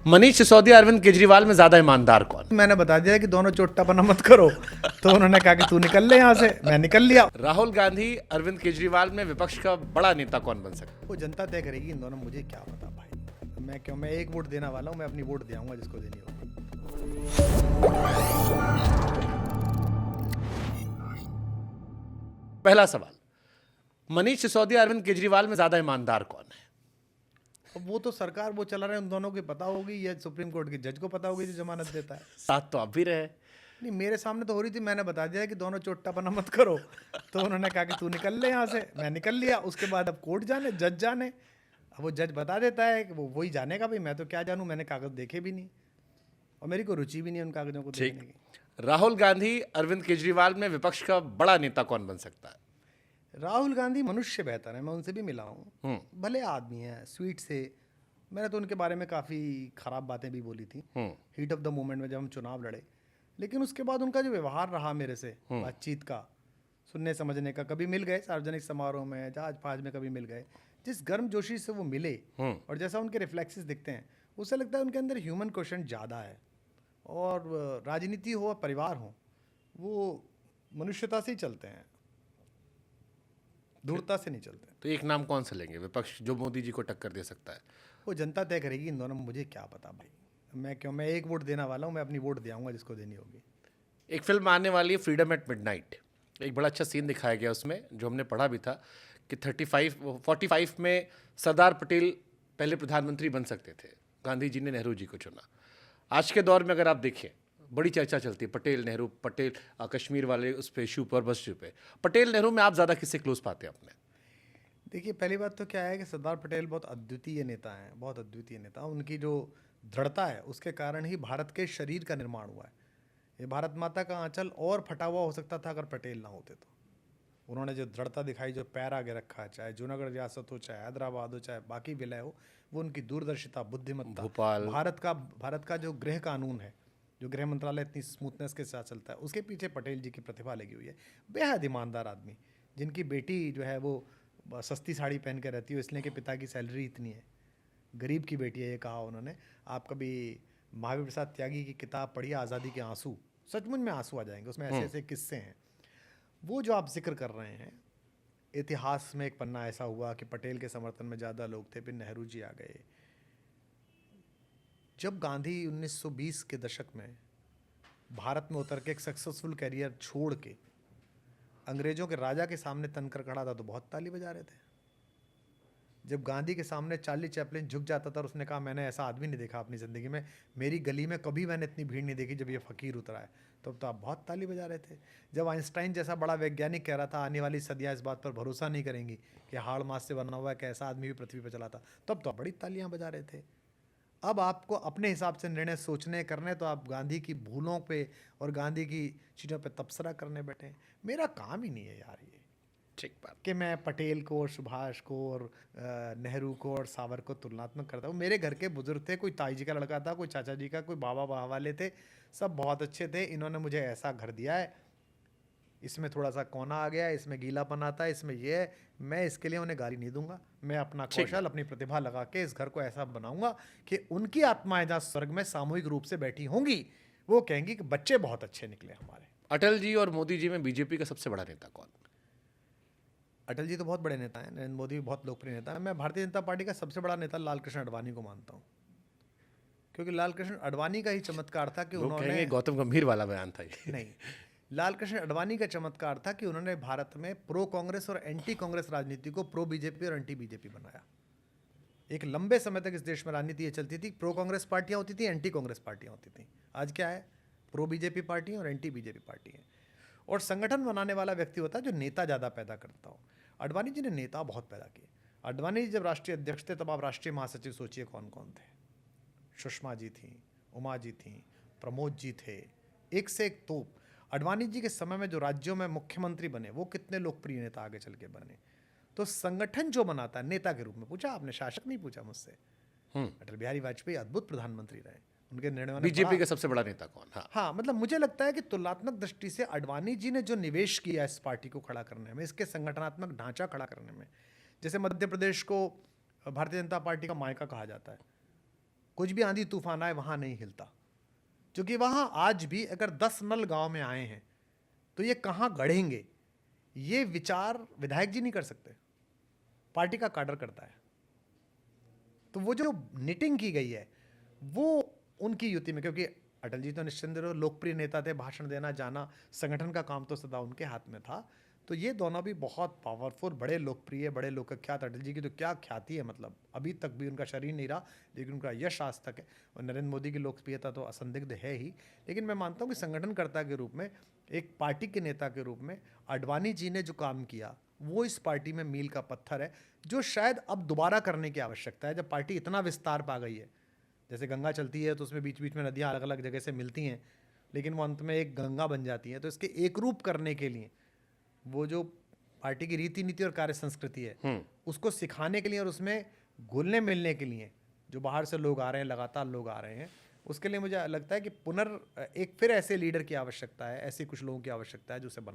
मनीष सिसोदिया अरविंद केजरीवाल में ज्यादा ईमानदार कौन? मैंने बता दिया कि दोनों चोट्टापना मत करो, तो उन्होंने कहा कि तू निकल ले यहाँ से। मैं निकल लिया। राहुल गांधी अरविंद केजरीवाल में विपक्ष का बड़ा नेता कौन बन सकता है? वो जनता तय करेगी, इन दोनों, मुझे क्या पता भाई। मैं एक वोट देने वाला हूँ, मैं अपनी वोट दे आऊंगा जिसको देनी होगी। पहला सवाल, मनीष सिसोदिया अरविंद केजरीवाल में ज्यादा ईमानदार कौन है? अब वो तो सरकार वो चला रहे हैं, उन दोनों को पता होगी या सुप्रीम कोर्ट के जज को पता होगी जो जमानत देता है। साथ तो आप भी रहे। नहीं, मेरे सामने तो हो रही थी। मैंने बता दिया कि दोनों चोट्टापना मत करो, तो उन्होंने कहा कि तू निकल ले यहाँ से। मैं निकल लिया। उसके बाद अब कोर्ट जाने, जज जाने। अब वो जज बता देता है कि वो वही जानेगा भाई, मैं तो क्या जानूँ, मैंने कागज देखे भी नहीं और मेरी कोई रुचि भी नहीं है उन कागजों को देखने की। राहुल गांधी अरविंद केजरीवाल में विपक्ष का बड़ा नेता कौन बन सकता है? राहुल गांधी मनुष्य बेहतर है, मैं उनसे भी मिला हूँ, भले आदमी है, स्वीट से। मैंने तो उनके बारे में काफ़ी ख़राब बातें भी बोली थी हीट ऑफ द मोमेंट में, जब हम चुनाव लड़े। लेकिन उसके बाद उनका जो व्यवहार रहा मेरे से, बातचीत का, सुनने समझने का, कभी मिल गए सार्वजनिक समारोह में, जहाज फहाज में कभी मिल गए, जिस गर्मजोशी से वो मिले और जैसा उनके रिफ्लेक्सेस दिखते हैं, उससे लगता है उनके अंदर ह्यूमन क्वेश्चन ज़्यादा है। और राजनीति हो, परिवार हो, वो मनुष्यता से ही चलते हैं, दूरता से नहीं चलते। तो एक नाम कौन सा लेंगे विपक्ष जो मोदी जी को टक्कर दे सकता है? वो जनता तय करेगी, इन दोनों, मुझे क्या पता भाई। मैं एक वोट देने वाला हूँ, मैं अपनी वोट दे आऊंगा जिसको देनी होगी। एक फिल्म आने वाली है, फ्रीडम एट मिडनाइट। एक बड़ा अच्छा सीन दिखाया गया उसमें, जो हमने पढ़ा भी था कि 45 में सरदार पटेल पहले प्रधानमंत्री बन सकते थे। गांधी जी ने नेहरू जी को चुना। आज के दौर में अगर आप देखें, बड़ी चर्चा चलती है पटेल नेहरू, पटेल कश्मीर वाले उस पे इशू पर, बस इशू पे। पटेल नेहरू में आप ज़्यादा किससे क्लोज पाते हैं अपने? देखिए, पहली बात तो क्या है कि सरदार पटेल बहुत अद्वितीय नेता हैं, बहुत अद्वितीय नेता। उनकी जो दृढ़ता है, उसके कारण ही भारत के शरीर का निर्माण हुआ है। ये भारत माता का आंचल और फटा हुआ हो सकता था अगर पटेल ना होते तो। उन्होंने जो दृढ़ता दिखाई, जो पैर आगे रखा, चाहे जूनागढ़ रियासत हो, चाहे हैदराबाद हो, चाहे बाकी विलय हो, वो उनकी दूरदर्शिता, बुद्धिमत्ता, भोपाल, भारत का जो गृह कानून है, जो गृह मंत्रालय इतनी स्मूथनेस के साथ चलता है, उसके पीछे पटेल जी की प्रतिभा लगी हुई है। बेहद ईमानदार आदमी, जिनकी बेटी जो है वो सस्ती साड़ी पहन के रहती है, इसलिए कि पिता की सैलरी इतनी है। गरीब की बेटी है, ये कहा उन्होंने। आप कभी महावीर प्रसाद त्यागी की किताब पढ़िए, आज़ादी के आंसू, सचमुच में आंसू आ जाएंगे। उसमें ऐसे ऐसे किस्से हैं। वो जो आप जिक्र कर रहे हैं, इतिहास में एक पन्ना ऐसा हुआ कि पटेल के समर्थन में ज़्यादा लोग थे, फिर नेहरू जी आ गए। जब गांधी 1920 के दशक में भारत में उतर के एक सक्सेसफुल कैरियर छोड़ के अंग्रेजों के राजा के सामने तनकर खड़ा था, तो बहुत ताली बजा रहे थे। जब गांधी के सामने चार्ली चैपलिन झुक जाता था और उसने कहा, मैंने ऐसा आदमी नहीं देखा अपनी ज़िंदगी में, मेरी गली में कभी मैंने इतनी भीड़ नहीं देखी जब ये फ़कीर उतरा है, तब तो आप बहुत ताली बजा रहे थे। जब आइंस्टाइन जैसा बड़ा वैज्ञानिक कह रहा था, आने वाली सदियाँ इस बात पर भरोसा नहीं करेंगी कि हाड़ मास से बना हुआ एक ऐसा आदमी भी पृथ्वी पर चला था, तब तो आप बड़ी तालियाँ बजा रहे थे। अब आपको अपने हिसाब से निर्णय सोचने करने, तो आप गांधी की भूलों पे और गांधी की चीज़ों पे तबसरा करने बैठे। मेरा काम ही नहीं है यार ये, ठीक बात, कि मैं पटेल को और सुभाष को और नेहरू को और सावर को तुलनात्मक करता हूँ। मेरे घर के बुजुर्ग थे, कोई ताई जी का लड़का था, कोई चाचा जी का, कोई बाबा वाले थे, सब बहुत अच्छे थे। इन्होंने मुझे ऐसा घर दिया है, इसमें थोड़ा सा कोना आ गया, इसमें गीलापन आता है, इसमें ये है। मैं इसके लिए उन्हें गाली नहीं दूंगा। मैं अपना कौशल, अपनी प्रतिभा लगा के इस घर को ऐसा बनाऊंगा कि उनकी आत्माएं जहाँ स्वर्ग में सामूहिक रूप से बैठी होंगी, वो कहेंगी कि बच्चे बहुत अच्छे निकले हमारे। अटल जी और मोदी जी में बीजेपी का सबसे बड़ा नेता कौन? अटल जी तो बहुत बड़े नेता हैं, नरेंद्र मोदी भी बहुत लोकप्रिय नेता है। मैं भारतीय जनता पार्टी का सबसे बड़ा नेता लाल कृष्ण आडवाणी को मानता हूँ, क्योंकि लाल कृष्ण आडवाणी का ही चमत्कार था कि उन्होंने, गौतम गंभीर वाला बयान था ये। नहीं, लाल कृष्ण आडवाणी का चमत्कार था कि उन्होंने भारत में प्रो कांग्रेस और एंटी कांग्रेस राजनीति को प्रो बीजेपी और एंटी बीजेपी बनाया। एक लंबे समय तक इस देश में राजनीति ये चलती थी, प्रो कांग्रेस पार्टियां होती थी, एंटी कांग्रेस पार्टियां होती थी। आज क्या है, प्रो बीजेपी पार्टी और एंटी बीजेपी पार्टी है। और संगठन बनाने वाला व्यक्ति होता है जो नेता ज़्यादा पैदा करता हो। आडवाणी जी ने नेता बहुत पैदा किए। आडवाणी जी जब राष्ट्रीय अध्यक्ष थे, तब आप राष्ट्रीय महासचिव सोचिए कौन कौन थे। सुषमा जी थी, उमा जी थी, प्रमोद जी थे, एक से एक तोप। आडवाणी जी के समय में जो राज्यों में मुख्यमंत्री बने, वो कितने लोकप्रिय नेता आगे चल के बने। तो संगठन जो बनाता है, नेता के रूप में पूछा आपने, शासक नहीं पूछा मुझसे। अटल बिहारी वाजपेयी अद्भुत प्रधानमंत्री रहे, उनके निर्णयों ने। बीजेपी का सबसे बड़ा नेता कौन? हाँ, मतलब मुझे लगता है कि तुलनात्मक दृष्टि से आडवाणी जी ने जो निवेश किया इस पार्टी को खड़ा करने में, इसके संगठनात्मक ढांचा खड़ा करने में, जैसे मध्य प्रदेश को भारतीय जनता पार्टी का मायका कहा जाता है, कुछ भी आंधी तूफान आए वहाँ नहीं हिलता, क्योंकि वहाँ आज भी अगर 10 नल गांव में आए हैं तो ये कहाँ गढ़ेंगे, ये विचार विधायक जी नहीं कर सकते, पार्टी का काडर करता है। तो वो जो निटिंग की गई है वो उनकी युति में, क्योंकि अटल जी तो निश्चिंत लोकप्रिय नेता थे, भाषण देना जाना, संगठन का काम तो सदा उनके हाथ में था। तो ये दोनों भी बहुत पावरफुल, बड़े लोकप्रिय, बड़े लोकख्यात। अटल जी की तो क्या ख्याति है, मतलब अभी तक भी उनका शरीर नहीं रहा लेकिन उनका यश आज तक है। और नरेंद्र मोदी की लोकप्रियता तो असंदिग्ध है ही, लेकिन मैं मानता हूँ कि संगठनकर्ता के रूप में, एक पार्टी के नेता के रूप में आडवाणी जी ने जो काम किया वो इस पार्टी में मील का पत्थर है, जो शायद अब दोबारा करने की आवश्यकता है। जब पार्टी इतना विस्तार पा गई है, जैसे गंगा चलती है तो उसमें बीच बीच में नदियाँ अलग अलग जगह से मिलती हैं, लेकिन वो अंत में एक गंगा बन जाती हैं। तो इसके एक रूप करने के लिए वो जो पार्टी की रीति नीति और कार्य संस्कृति है उसको सिखाने के लिए और उसमें घुलने मिलने के लिए जो बाहर से लोग आ रहे हैं, लगातार लोग आ रहे हैं, उसके लिए मुझे लगता है कि एक फिर ऐसे लीडर की आवश्यकता है, ऐसे कुछ लोगों की आवश्यकता है जो उसे बनाए।